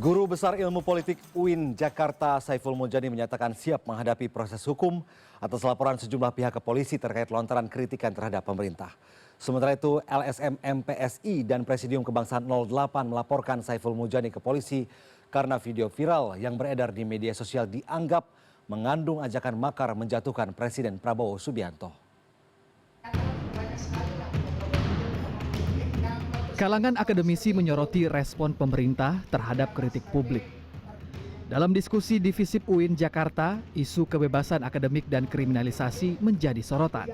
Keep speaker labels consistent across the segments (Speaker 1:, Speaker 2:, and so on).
Speaker 1: Guru Besar Ilmu Politik UIN Jakarta Saiful Mujani menyatakan siap menghadapi proses hukum atas laporan sejumlah pihak ke polisi terkait lontaran kritikan terhadap pemerintah. Sementara itu LSM MPSI dan Presidium Kebangsaan 08 melaporkan Saiful Mujani ke polisi karena video viral yang beredar di media sosial dianggap mengandung ajakan makar menjatuhkan Presiden Prabowo Subianto.
Speaker 2: Kalangan akademisi menyoroti respon pemerintah terhadap kritik publik. Dalam diskusi di FISIP UIN Jakarta, isu kebebasan akademik dan kriminalisasi menjadi sorotan.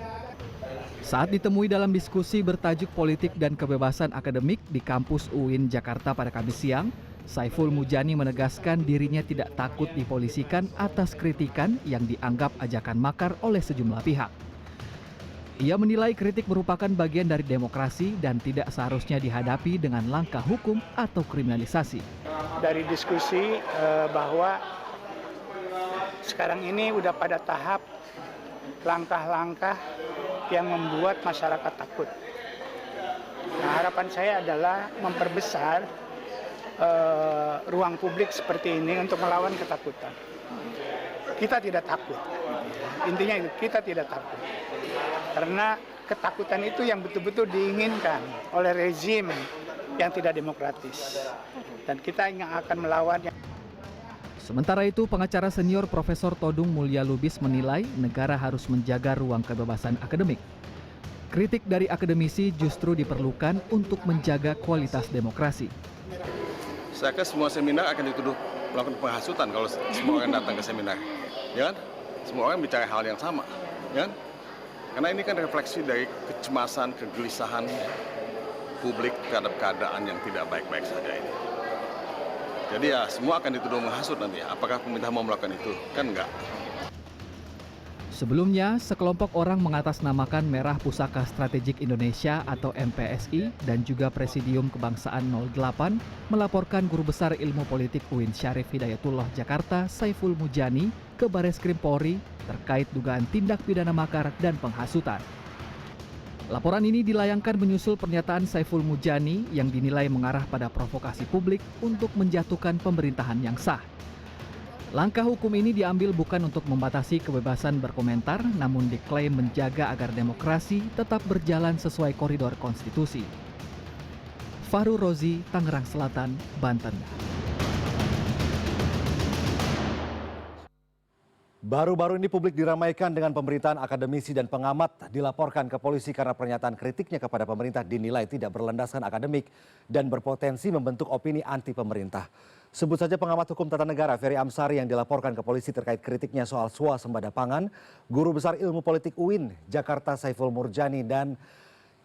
Speaker 2: Saat ditemui dalam diskusi bertajuk politik dan kebebasan akademik di kampus UIN Jakarta pada Kamis siang, Saiful Mujani menegaskan dirinya tidak takut dipolisikan atas kritikan yang dianggap ajakan makar oleh sejumlah pihak. Ia menilai kritik merupakan bagian dari demokrasi dan tidak seharusnya dihadapi dengan langkah hukum atau kriminalisasi.
Speaker 3: Dari diskusi bahwa sekarang ini udah pada tahap langkah-langkah yang membuat masyarakat takut. Nah, harapan saya adalah memperbesar ruang publik seperti ini untuk melawan ketakutan. Kita tidak takut. Intinya itu, kita tidak takut. Karena ketakutan itu yang betul-betul diinginkan oleh rezim yang tidak demokratis. Dan kita yang akan melawannya.
Speaker 2: Sementara itu, pengacara senior Profesor Todung Mulya Lubis menilai negara harus menjaga ruang kebebasan akademik. Kritik dari akademisi justru diperlukan untuk menjaga kualitas demokrasi.
Speaker 4: Saya kira semua seminar akan dituduh melakukan penghasutan kalau semua orang datang ke seminar. Ya kan? Semua orang bicara hal yang sama. Ya kan? Karena ini kan refleksi dari kecemasan, kegelisahan publik terhadap keadaan yang tidak baik-baik saja ini. Jadi ya semua akan dituduh menghasut nanti. Apakah pemerintah mau melakukan itu? Kan enggak.
Speaker 2: Sebelumnya, sekelompok orang mengatasnamakan Merah Pusaka Strategik Indonesia atau MPSI dan juga Presidium Kebangsaan 08 melaporkan Guru Besar Ilmu Politik UIN Syarif Hidayatullah Jakarta Saiful Mujani ke Bareskrim Polri terkait dugaan tindak pidana makar dan penghasutan. Laporan ini dilayangkan menyusul pernyataan Saiful Mujani yang dinilai mengarah pada provokasi publik untuk menjatuhkan pemerintahan yang sah. Langkah hukum ini diambil bukan untuk membatasi kebebasan berkomentar, namun diklaim menjaga agar demokrasi tetap berjalan sesuai koridor konstitusi. Fahru Rozi, Tangerang Selatan, Banten.
Speaker 1: Baru-baru ini publik diramaikan dengan pemberitaan akademisi dan pengamat dilaporkan ke polisi karena pernyataan kritiknya kepada pemerintah dinilai tidak berlandaskan akademik dan berpotensi membentuk opini anti pemerintah. Sebut saja pengamat hukum tata negara Ferry Amsari yang dilaporkan ke polisi terkait kritiknya soal swasembada pangan, Guru Besar Ilmu Politik UIN Jakarta Saiful Mujani dan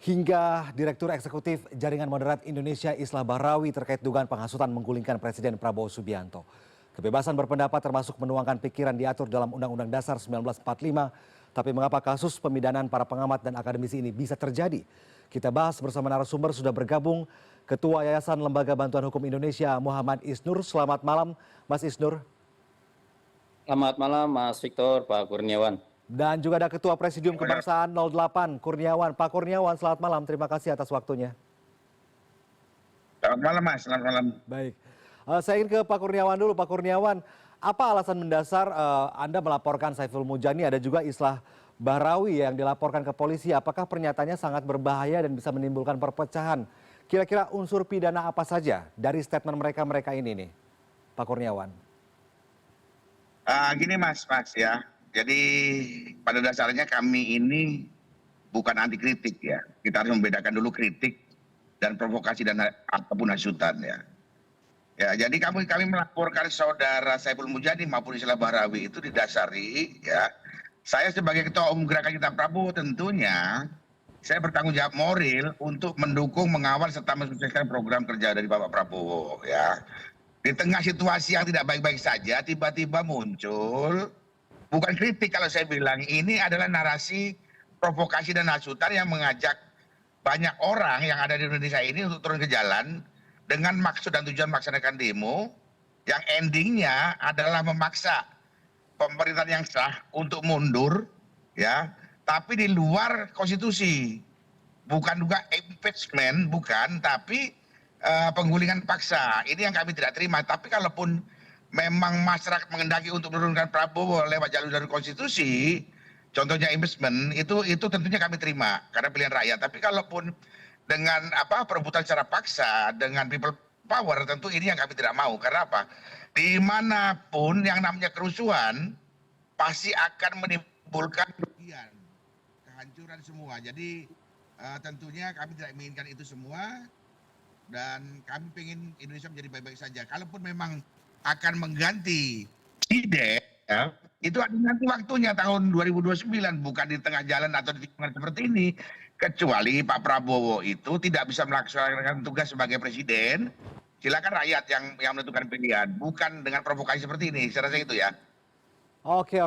Speaker 1: hingga Direktur Eksekutif Jaringan Moderat Indonesia Islah Bahrawi terkait dugaan penghasutan menggulingkan Presiden Prabowo Subianto. Kebebasan berpendapat termasuk menuangkan pikiran diatur dalam Undang-Undang Dasar 1945, tapi mengapa kasus pemidanan para pengamat dan akademisi ini bisa terjadi? Kita bahas bersama narasumber sudah bergabung Ketua Yayasan Lembaga Bantuan Hukum Indonesia Muhammad Isnur. Selamat malam Mas Isnur.
Speaker 5: Selamat malam Mas Victor, Pak Kurniawan.
Speaker 1: Dan juga ada Ketua Presidium Kebangsaan 08 Kurniawan. Pak Kurniawan, selamat malam. Terima kasih atas waktunya.
Speaker 6: Selamat malam Mas, selamat malam.
Speaker 1: Baik. Saya ingin ke Pak Kurniawan dulu. Pak Kurniawan, apa alasan mendasar Anda melaporkan Saiful Mujani? Ada juga Islah Bahrawi yang dilaporkan ke polisi. Apakah pernyataannya sangat berbahaya dan bisa menimbulkan perpecahan? Kira-kira unsur pidana apa saja dari statement mereka ini nih, Pak Kurniawan?
Speaker 6: Gini Mas ya. Jadi pada dasarnya kami ini bukan anti kritik ya. Kita harus membedakan dulu kritik dan provokasi dan ataupun hasutan ya. Ya, jadi kami melaporkan saudara Saiful Mujani maupun Islah Bahrawi itu didasari ya. Saya sebagai Ketua Umum Gerakan Cinta Prabowo tentunya saya bertanggung jawab moral untuk mendukung, mengawal serta mensukseskan program kerja dari Bapak Prabowo ya. Di tengah situasi yang tidak baik-baik saja tiba-tiba muncul bukan kritik kalau saya bilang ini adalah narasi provokasi dan hasutan yang mengajak banyak orang yang ada di Indonesia ini untuk turun ke jalan dengan maksud dan tujuan melaksanakan demo yang endingnya adalah memaksa pemerintahan yang sah untuk mundur ya, tapi di luar konstitusi. Bukan juga impeachment, bukan, tapi penggulingan paksa. Ini yang kami tidak terima. Tapi kalaupun memang masyarakat mengendaki untuk menurunkan Prabowo lewat jalur konstitusi, contohnya impeachment, itu tentunya kami terima karena pilihan rakyat. Tapi kalaupun dengan perebutan secara paksa, dengan people power, tentu ini yang kami tidak mau. Karena apa? Dimanapun yang namanya kerusuhan pasti akan menimbulkan kerugian, kehancuran semua. Jadi tentunya kami tidak menginginkan itu semua. Dan kami ingin Indonesia menjadi baik-baik saja. Kalaupun memang akan mengganti presiden, ya, itu ada nanti waktunya tahun 2029, bukan di tengah jalan atau di tikungan seperti ini. Kecuali Pak Prabowo itu tidak bisa melaksanakan tugas sebagai presiden, silakan rakyat yang menentukan pilihan, bukan dengan provokasi seperti ini. Saya rasa itu ya.
Speaker 1: Oke.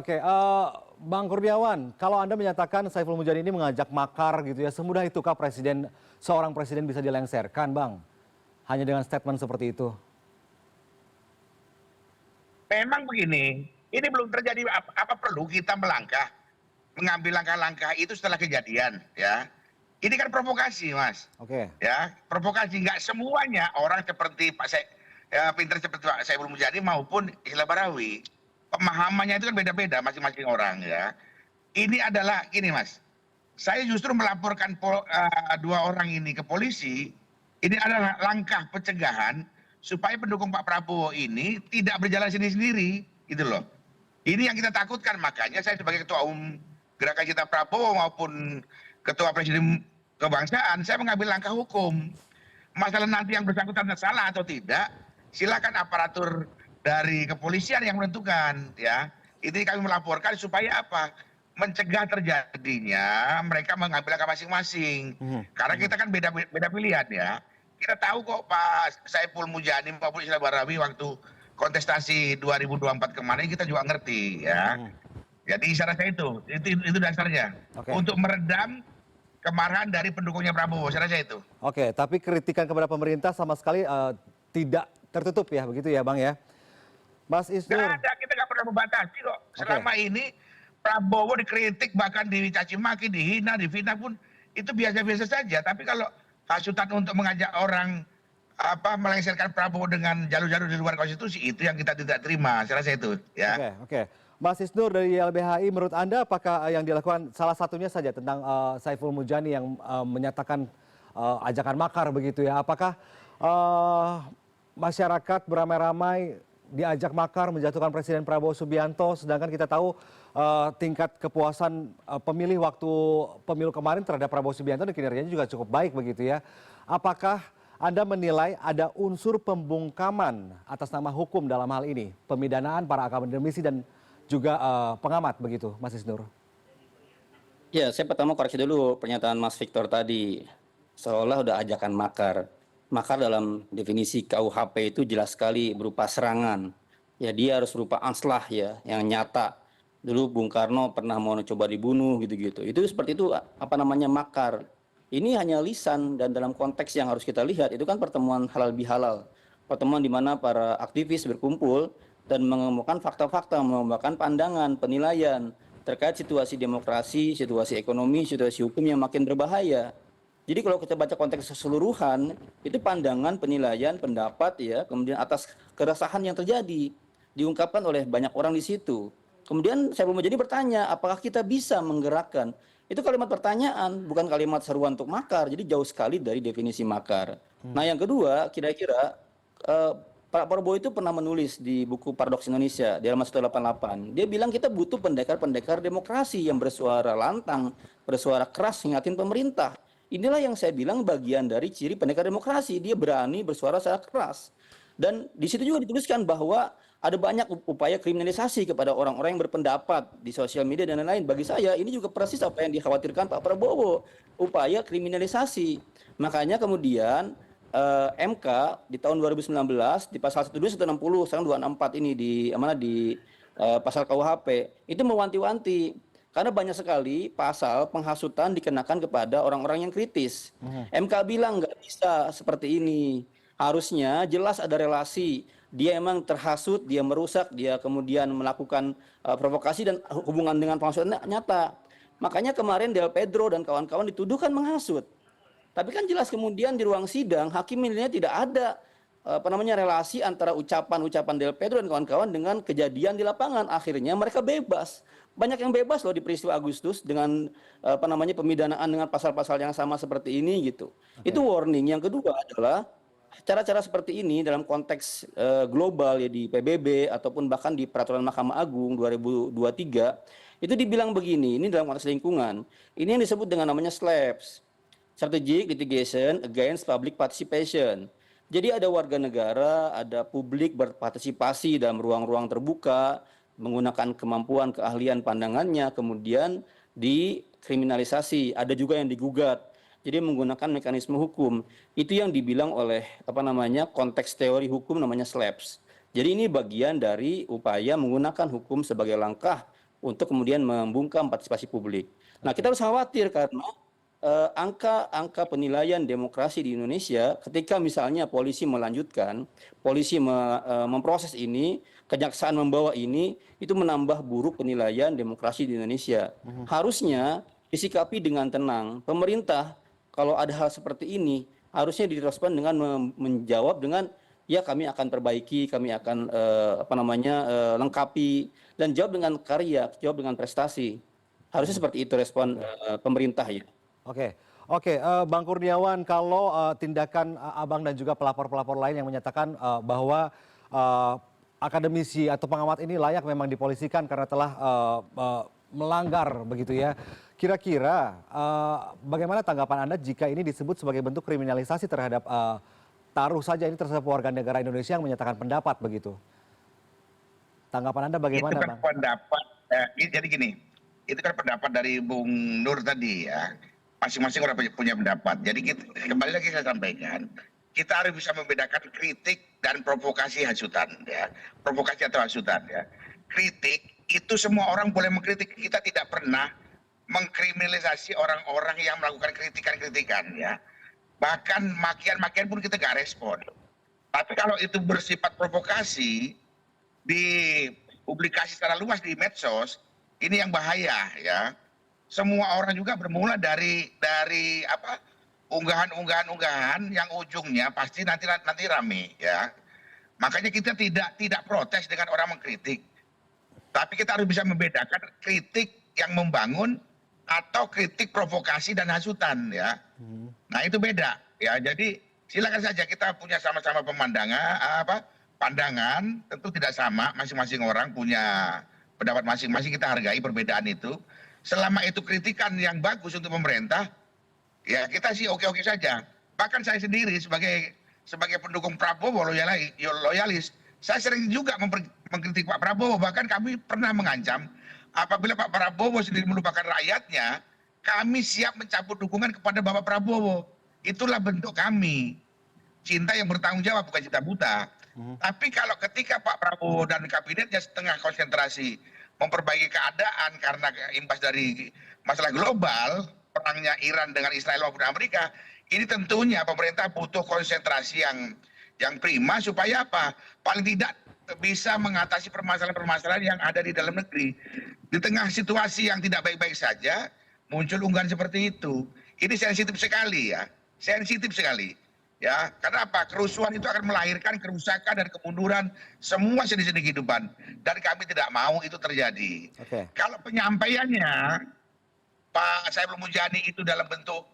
Speaker 1: Bang Kurniawan, kalau Anda menyatakan Saiful Mujani ini mengajak makar gitu ya, semudah itukah seorang presiden bisa dilengsarkan, Bang? Hanya dengan statement seperti itu.
Speaker 6: Memang begini, ini belum terjadi apa perlu kita mengambil langkah-langkah itu setelah kejadian, ya. Ini kan provokasi, Mas.
Speaker 1: Oke.
Speaker 6: Ya, provokasi. Nggak semuanya orang seperti pinter seperti Pak Saiful Mujani maupun Isla Barawi. Pemahamannya itu kan beda-beda masing-masing orang, ya. Ini adalah gini, Mas. Saya justru melaporkan dua orang ini ke polisi. Ini adalah langkah pencegahan supaya pendukung Pak Prabowo ini tidak berjalan sendiri-sendiri, gitu loh. Ini yang kita takutkan, makanya saya sebagai Ketua Umum Gerakan Cinta Prabowo maupun Ketua Presiden Kebangsaan, saya mengambil langkah hukum. Masalah nanti yang bersangkutan salah atau tidak, silakan aparatur dari kepolisian yang menentukan, ya. Ini kami melaporkan supaya apa? Mencegah terjadinya mereka mengambil langkah masing-masing. Karena kita kan beda pilihan, ya. Kita tahu kok Pak Saiful Mujani maupun Isla Barawi waktu kontestasi 2024 kemarin kita juga ngerti, ya. Jadi saya rasa itu dasarnya.
Speaker 1: Oke.
Speaker 6: Untuk meredam kemarahan dari pendukungnya Prabowo, saya rasa itu.
Speaker 1: Oke, tapi kritikan kepada pemerintah sama sekali tidak tertutup ya, begitu ya Bang ya? Mas Isnur.
Speaker 6: Nggak ada, kita nggak pernah membatasi kok. Selama ini Prabowo dikritik, bahkan dicaci maki, dihina, difitnah pun itu biasa-biasa saja. Tapi kalau hasutan untuk mengajak orang melengsarkan Prabowo dengan jalur-jalur di luar konstitusi, itu yang kita tidak terima. Saya rasa itu, ya.
Speaker 1: Oke. Mas Isnur dari YLBHI, menurut Anda apakah yang dilakukan salah satunya saja tentang Saiful Mujani yang menyatakan ajakan makar begitu ya? Apakah masyarakat beramai-ramai diajak makar menjatuhkan Presiden Prabowo Subianto, sedangkan kita tahu tingkat kepuasan pemilih waktu pemilu kemarin terhadap Prabowo Subianto dan kinerjanya juga cukup baik begitu ya? Apakah Anda menilai ada unsur pembungkaman atas nama hukum dalam hal ini, pemidanaan para akademisi dan juga pengamat begitu, Mas Isnur?
Speaker 5: Ya, saya pertama koreksi dulu pernyataan Mas Victor tadi. Seolah udah ajakan makar. Makar dalam definisi KUHP itu jelas sekali berupa serangan. Ya, dia harus berupa anslah ya, yang nyata. Dulu Bung Karno pernah mau coba dibunuh gitu-gitu. Itu seperti itu makar. Ini hanya lisan, dan dalam konteks yang harus kita lihat itu kan pertemuan halal bihalal. Pertemuan di mana para aktivis berkumpul dan mengemukakan fakta-fakta, mengemukakan pandangan, penilaian terkait situasi demokrasi, situasi ekonomi, situasi hukum yang makin berbahaya. Jadi kalau kita baca konteks keseluruhan, itu pandangan, penilaian, pendapat ya, kemudian atas keresahan yang terjadi diungkapkan oleh banyak orang di situ. Kemudian saya mau jadi bertanya, apakah kita bisa menggerakkan? Itu kalimat pertanyaan, bukan kalimat seruan untuk makar. Jadi jauh sekali dari definisi makar. Nah, yang kedua, kira-kira Pak Prabowo itu pernah menulis di buku Paradoks Indonesia di halaman 188. Dia bilang kita butuh pendekar-pendekar demokrasi yang bersuara lantang, bersuara keras ingatin pemerintah. Inilah yang saya bilang bagian dari ciri pendekar demokrasi. Dia berani bersuara secara keras. Dan di situ juga dituliskan bahwa ada banyak upaya kriminalisasi kepada orang-orang yang berpendapat di sosial media dan lain-lain. Bagi saya ini juga persis apa yang dikhawatirkan Pak Prabowo, upaya kriminalisasi. Makanya kemudian MK di tahun 2019 di pasal 12 160 sekarang 264 ini di pasal KUHP itu mewanti-wanti karena banyak sekali pasal penghasutan dikenakan kepada orang-orang yang kritis. MK bilang nggak bisa seperti ini. Harusnya jelas ada relasi. Dia emang terhasut, dia merusak, dia kemudian melakukan provokasi dan hubungan dengan penghasutan nyata. Makanya kemarin Del Pedro dan kawan-kawan dituduhkan menghasut. Tapi kan jelas kemudian di ruang sidang hakim menilainya tidak ada relasi antara ucapan-ucapan Del Pedro dan kawan-kawan dengan kejadian di lapangan. Akhirnya mereka bebas. Banyak yang bebas loh di peristiwa Agustus dengan pemidanaan dengan pasal-pasal yang sama seperti ini gitu. Itu warning. Yang kedua adalah cara-cara seperti ini dalam konteks global ya di PBB ataupun bahkan di peraturan Mahkamah Agung 2023 itu dibilang begini, ini dalam konteks lingkungan. Ini yang disebut dengan namanya SLAPS. Strategic Litigation Against Public Participation. Jadi ada warga negara, ada publik berpartisipasi dalam ruang-ruang terbuka, menggunakan kemampuan, keahlian, pandangannya, kemudian dikriminalisasi. Ada juga yang digugat. Jadi menggunakan mekanisme hukum. Itu yang dibilang oleh konteks teori hukum namanya SLAPS. Jadi ini bagian dari upaya menggunakan hukum sebagai langkah untuk kemudian membungkam partisipasi publik. Nah, kita harus khawatir karena angka penilaian demokrasi di Indonesia ketika misalnya polisi melanjutkan, polisi memproses ini, kejaksaan membawa ini, itu menambah buruk penilaian demokrasi di Indonesia. Harusnya disikapi dengan tenang. Pemerintah kalau ada hal seperti ini harusnya direspon dengan menjawab dengan ya kami akan perbaiki, kami akan lengkapi dan jawab dengan karya, jawab dengan prestasi. Harusnya seperti itu respon pemerintah ya.
Speaker 1: Oke, Bang Kurniawan, kalau tindakan Abang dan juga pelapor-pelapor lain yang menyatakan bahwa akademisi atau pengamat ini layak memang dipolisikan karena telah melanggar begitu ya. Kira-kira bagaimana tanggapan Anda jika ini disebut sebagai bentuk kriminalisasi terhadap taruh saja ini terhadap warga negara Indonesia yang menyatakan pendapat begitu? Tanggapan Anda bagaimana,
Speaker 6: Itu kan
Speaker 1: Bang?
Speaker 6: pendapat, jadi gini, itu kan pendapat dari Bung Nur tadi ya. Masing-masing orang punya pendapat. Jadi kembali lagi saya sampaikan, kita harus bisa membedakan kritik dan provokasi hasutan ya. Provokasi atau hasutan ya. Kritik itu semua orang boleh mengkritik. Kita tidak pernah mengkriminalisasi orang-orang yang melakukan kritikan-kritikan ya. Bahkan makian-makian pun kita gak respon. Tapi kalau itu bersifat provokasi dipublikasi secara luas di medsos, ini yang bahaya ya. Semua orang juga bermula dari unggahan-unggahan yang ujungnya pasti nanti rame ya. Makanya kita tidak protes dengan orang mengkritik. Tapi kita harus bisa membedakan kritik yang membangun atau kritik provokasi dan hasutan ya. Nah, itu beda ya. Jadi silakan saja kita punya sama-sama pandangan, tentu tidak sama, masing-masing orang punya pendapat masing-masing, kita hargai perbedaan itu. Selama itu kritikan yang bagus untuk pemerintah, ya kita sih oke-oke saja. Bahkan saya sendiri sebagai pendukung Prabowo loyalis, saya sering juga mengkritik Pak Prabowo. Bahkan kami pernah mengancam apabila Pak Prabowo sendiri melupakan rakyatnya, kami siap mencabut dukungan kepada Bapak Prabowo. Itulah bentuk kami. Cinta yang bertanggung jawab, bukan cinta buta. Tapi kalau ketika Pak Prabowo dan kabinetnya setengah konsentrasi memperbaiki keadaan karena imbas dari masalah global, perangnya Iran dengan Israel maupun Amerika, ini tentunya pemerintah butuh konsentrasi yang prima supaya apa? Paling tidak bisa mengatasi permasalahan-permasalahan yang ada di dalam negeri. Di tengah situasi yang tidak baik-baik saja, muncul unggahan seperti itu. Ini sensitif sekali ya, sensitif sekali. Ya, karena apa? Kerusuhan itu akan melahirkan kerusakan dan kemunduran semua sendi-sendi kehidupan. Dan kami tidak mau itu terjadi. Kalau penyampaiannya Pak Saiful Mujani itu dalam bentuk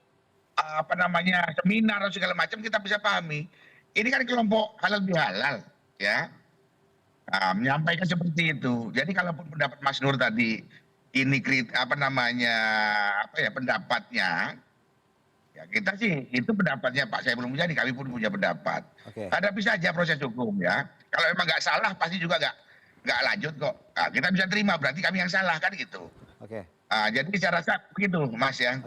Speaker 6: seminar atau segala macam, kita bisa pahami. Ini kan kelompok halal bihalal, ya. Nah, menyampaikan seperti itu. Jadi kalaupun pendapat Mas Nur tadi ini pendapatnya. Ya, kita sih itu pendapatnya Pak Saiful Mujani, kami pun punya pendapat. Hadapi saja proses hukum ya. Kalau emang nggak salah pasti juga nggak lanjut kok. Nah, kita bisa terima berarti kami yang salah kan gitu. Jadi saya rasa begitu Mas ya.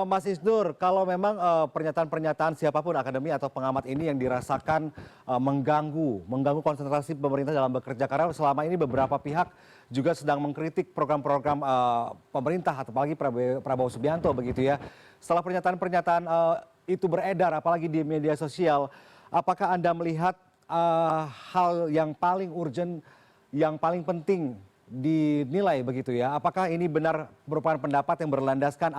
Speaker 1: Mas Isnur, kalau memang pernyataan-pernyataan siapapun akademi atau pengamat ini yang dirasakan mengganggu konsentrasi pemerintah dalam bekerja, karena selama ini beberapa pihak juga sedang mengkritik program-program pemerintah, atau apalagi Prabowo Subianto begitu ya. Setelah pernyataan-pernyataan itu beredar, apalagi di media sosial, apakah Anda melihat hal yang paling urgent, yang paling penting dinilai begitu ya. Apakah ini benar merupakan pendapat yang berlandaskan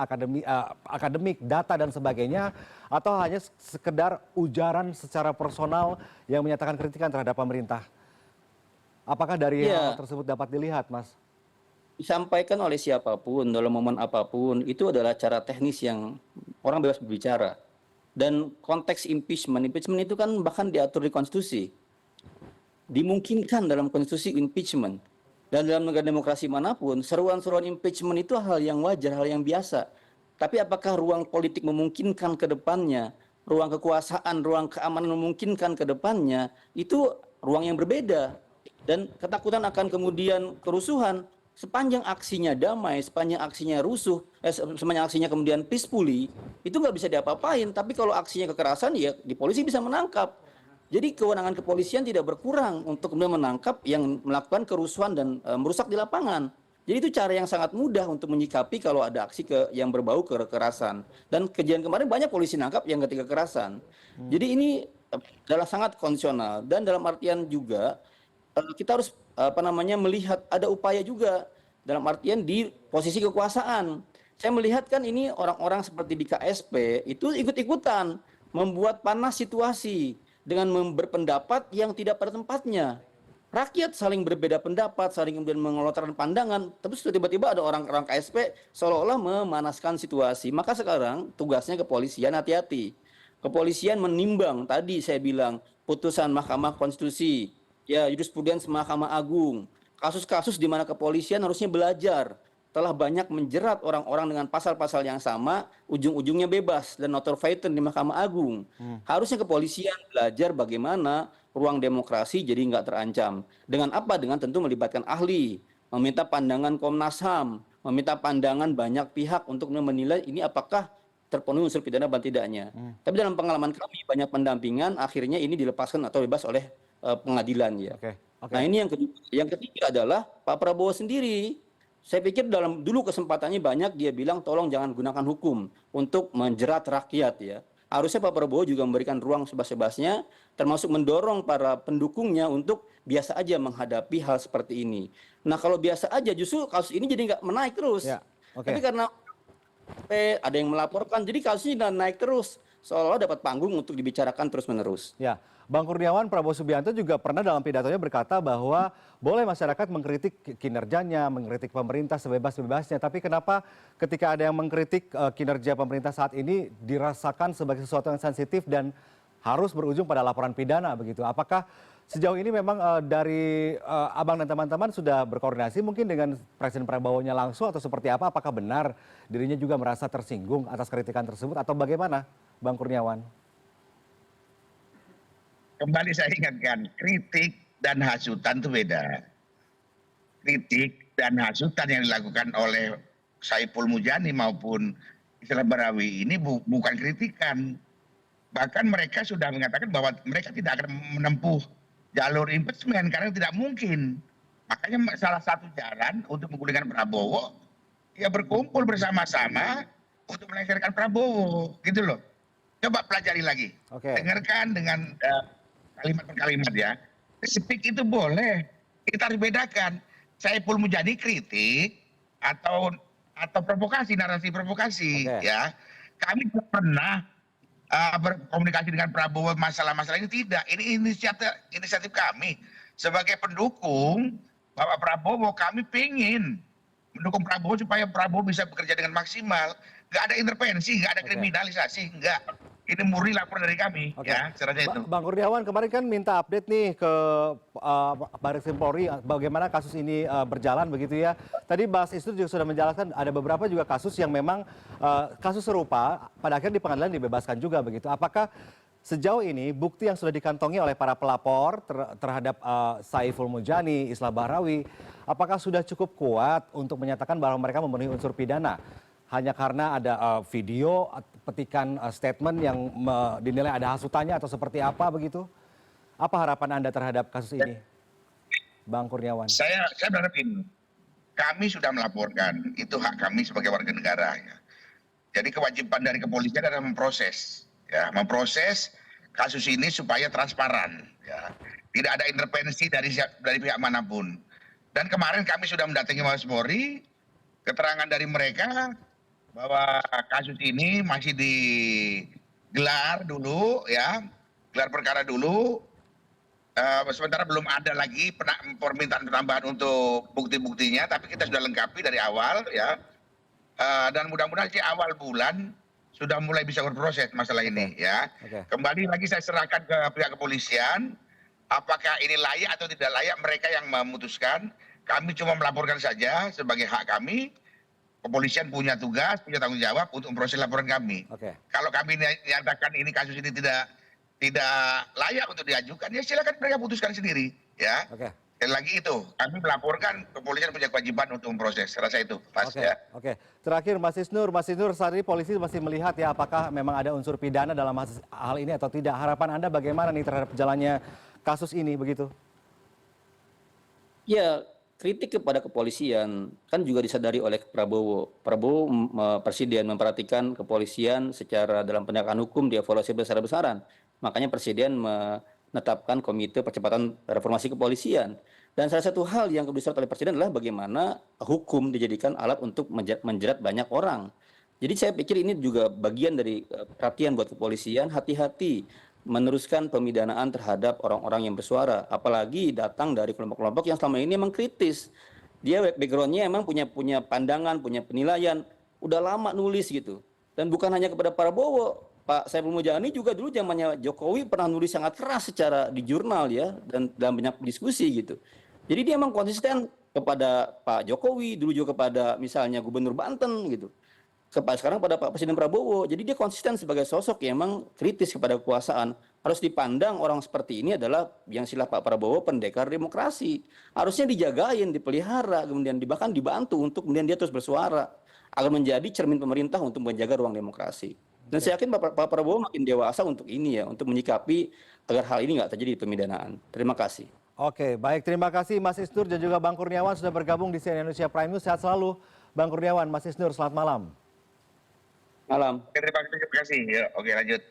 Speaker 1: akademik, data dan sebagainya, atau hanya sekedar ujaran secara personal yang menyatakan kritikan terhadap pemerintah? Apakah dari hal tersebut dapat dilihat, Mas?
Speaker 5: Disampaikan oleh siapapun dalam momen apapun itu adalah cara teknis yang orang bebas berbicara. Dan konteks impeachment itu kan bahkan diatur di konstitusi. Dimungkinkan dalam konstitusi impeachment. Dan dalam negara demokrasi manapun, seruan-seruan impeachment itu hal yang wajar, hal yang biasa. Tapi apakah ruang politik memungkinkan ke depannya, ruang kekuasaan, ruang keamanan memungkinkan ke depannya, itu ruang yang berbeda. Dan ketakutan akan kemudian kerusuhan, sepanjang aksinya damai, sepanjang aksinya sepanjang aksinya kemudian peacefully, itu nggak bisa diapa-apain. Tapi kalau aksinya kekerasan, ya di polisi bisa menangkap. Jadi kewenangan kepolisian tidak berkurang untuk kemudian menangkap yang melakukan kerusuhan dan merusak di lapangan. Jadi itu cara yang sangat mudah untuk menyikapi kalau ada aksi yang berbau kekerasan. Dan kejadian kemarin banyak polisi nangkap yang ketika kekerasan. Jadi ini adalah sangat konstitusional dan dalam artian juga kita harus melihat ada upaya juga dalam artian di posisi kekuasaan. Saya melihat kan ini orang-orang seperti di KSP itu ikut-ikutan membuat panas situasi dengan berpendapat yang tidak pada tempatnya. Rakyat saling berbeda pendapat, saling kemudian mengelontarkan pandangan, tapi tiba-tiba ada orang-orang KSP seolah-olah memanaskan situasi. Maka sekarang tugasnya kepolisian hati-hati. Kepolisian menimbang, tadi saya bilang, putusan Mahkamah Konstitusi, ya jurisprudensi Mahkamah Agung, kasus-kasus di mana kepolisian harusnya belajar, telah banyak menjerat orang-orang dengan pasal-pasal yang sama, ujung-ujungnya bebas dan notorfighten di Mahkamah Agung. Harusnya kepolisian belajar bagaimana ruang demokrasi jadi nggak terancam. Dengan apa? Dengan tentu melibatkan ahli, meminta pandangan Komnas HAM, meminta pandangan banyak pihak untuk menilai ini apakah terpenuhi unsur pidana dan tidaknya. Tapi dalam pengalaman kami banyak pendampingan, akhirnya ini dilepaskan atau bebas oleh pengadilan ya. Nah ini yang ketiga adalah Pak Prabowo sendiri. Saya pikir dulu kesempatannya banyak dia bilang tolong jangan gunakan hukum untuk menjerat rakyat ya. Harusnya Pak Prabowo juga memberikan ruang sebebas-bebasnya termasuk mendorong para pendukungnya untuk biasa aja menghadapi hal seperti ini. Nah kalau biasa aja justru kasus ini jadi nggak menaik terus. Tapi karena ada yang melaporkan jadi kasusnya naik terus. Seolah-olah dapat panggung untuk dibicarakan terus-menerus.
Speaker 1: Ya, Bang Kurniawan, Prabowo Subianto juga pernah dalam pidatonya berkata bahwa boleh masyarakat mengkritik kinerjanya, mengkritik pemerintah sebebas-bebasnya. Tapi kenapa ketika ada yang mengkritik kinerja pemerintah saat ini dirasakan sebagai sesuatu yang sensitif dan harus berujung pada laporan pidana begitu? Apakah sejauh ini memang dari Abang dan teman-teman sudah berkoordinasi mungkin dengan Presiden Prabowo-nya langsung atau seperti apa? Apakah benar dirinya juga merasa tersinggung atas kritikan tersebut atau bagaimana, Bang Kurniawan?
Speaker 6: Kembali saya ingatkan, kritik dan hasutan itu beda. Kritik dan hasutan yang dilakukan oleh Saiful Mujani maupun Isra Barawi ini bukan kritikan. Bahkan mereka sudah mengatakan bahwa mereka tidak akan menempuh jalur impeachment karena tidak mungkin. Makanya salah satu jalan untuk menggulingkan Prabowo, ya berkumpul bersama-sama untuk melengserkan Prabowo, gitu loh. Coba pelajari lagi, dengarkan dengan kalimat per kalimat ya. Speak itu boleh, kita harus bedakan. Saiful Mujani kritik atau provokasi, narasi provokasi ya. Kami tidak pernah berkomunikasi dengan Prabowo masalah-masalah ini, tidak. Ini inisiatif kami sebagai pendukung Bapak Prabowo. Kami pengen mendukung Prabowo supaya Prabowo bisa bekerja dengan maksimal. Nggak ada intervensi, nggak ada kriminalisasi, nggak. Ini murni laporan dari kami, ya, serahnya itu.
Speaker 1: Bang Kurniawan kemarin kan minta update nih ke Barreskrim Polri bagaimana kasus ini berjalan begitu ya. Tadi Bas Isnur juga sudah menjelaskan ada beberapa juga kasus yang memang kasus serupa pada akhirnya di pengadilan dibebaskan juga begitu. Apakah sejauh ini bukti yang sudah dikantongi oleh para pelapor terhadap Saiful Mujani, Isla Bahrawi, apakah sudah cukup kuat untuk menyatakan bahwa mereka memenuhi unsur pidana? Hanya karena ada video, petikan statement yang dinilai ada hasutannya atau seperti apa begitu? Apa harapan Anda terhadap kasus ini, Bang Kurniawan?
Speaker 6: Saya berharap ini, kami sudah melaporkan, itu hak kami sebagai warga negara. Ya. Jadi kewajiban dari kepolisian adalah memproses kasus ini supaya transparan. Ya. Tidak ada intervensi dari pihak manapun. Dan kemarin kami sudah mendatangi Mabes Polri, keterangan dari mereka bahwa kasus ini masih digelar dulu, ya, gelar perkara dulu. Sementara belum ada lagi permintaan penambahan untuk bukti-buktinya, tapi kita sudah lengkapi dari awal, ya. Dan mudah-mudahan sih awal bulan sudah mulai bisa berproses masalah ini, ya. Kembali lagi saya serahkan ke pihak kepolisian, apakah ini layak atau tidak layak, mereka yang memutuskan. Kami cuma melaporkan saja sebagai hak kami. Kepolisian punya tugas, punya tanggung jawab untuk memproses laporan kami. Kalau kami nyatakan ini kasus ini tidak layak untuk diajukan, ya silakan mereka putuskan sendiri, ya. Sekali lagi itu, kami melaporkan, kepolisian punya kewajiban untuk memproses. Saya rasa itu, Mas. Ya.
Speaker 1: Terakhir, Mas Isnur, saat ini polisi masih melihat ya apakah memang ada unsur pidana dalam hal ini atau tidak. Harapan Anda bagaimana nih terhadap jalannya kasus ini begitu?
Speaker 5: Ya, kritik kepada kepolisian kan juga disadari oleh Prabowo. Prabowo Presiden memperhatikan kepolisian secara dalam penegakan hukum dievaluasi besar-besaran. Makanya Presiden menetapkan Komite Percepatan Reformasi Kepolisian. Dan salah satu hal yang disorot oleh Presiden adalah bagaimana hukum dijadikan alat untuk menjerat banyak orang. Jadi saya pikir ini juga bagian dari perhatian buat kepolisian, hati-hati meneruskan pemidanaan terhadap orang-orang yang bersuara. Apalagi datang dari kelompok-kelompok yang selama ini memang kritis. Dia background-nya emang punya pandangan, punya penilaian, udah lama nulis gitu. Dan bukan hanya kepada Prabowo, Pak Saiful Mujani juga dulu zamannya Jokowi pernah nulis sangat keras secara di jurnal ya, dan dalam banyak diskusi gitu. Jadi dia memang konsisten kepada Pak Jokowi, dulu juga kepada misalnya Gubernur Banten gitu. Sekarang pada Pak Presiden Prabowo. Jadi dia konsisten sebagai sosok yang memang kritis kepada kekuasaan. Harus dipandang orang seperti ini adalah yang istilah Pak Prabowo pendekar demokrasi. Harusnya dijagain, dipelihara, kemudian bahkan dibantu untuk kemudian dia terus bersuara agar menjadi cermin pemerintah untuk menjaga ruang demokrasi. Dan saya yakin Pak Prabowo makin dewasa untuk ini ya, untuk menyikapi agar hal ini nggak terjadi di pemidanaan. Terima kasih.
Speaker 1: Oke, baik. Terima kasih Mas Isnur dan juga Bang Kurniawan sudah bergabung di CNN Indonesia Prime News. Sehat selalu Bang Kurniawan, Mas Isnur, selamat malam.
Speaker 5: Malam.
Speaker 6: Terima kasih. Ya, oke lanjut.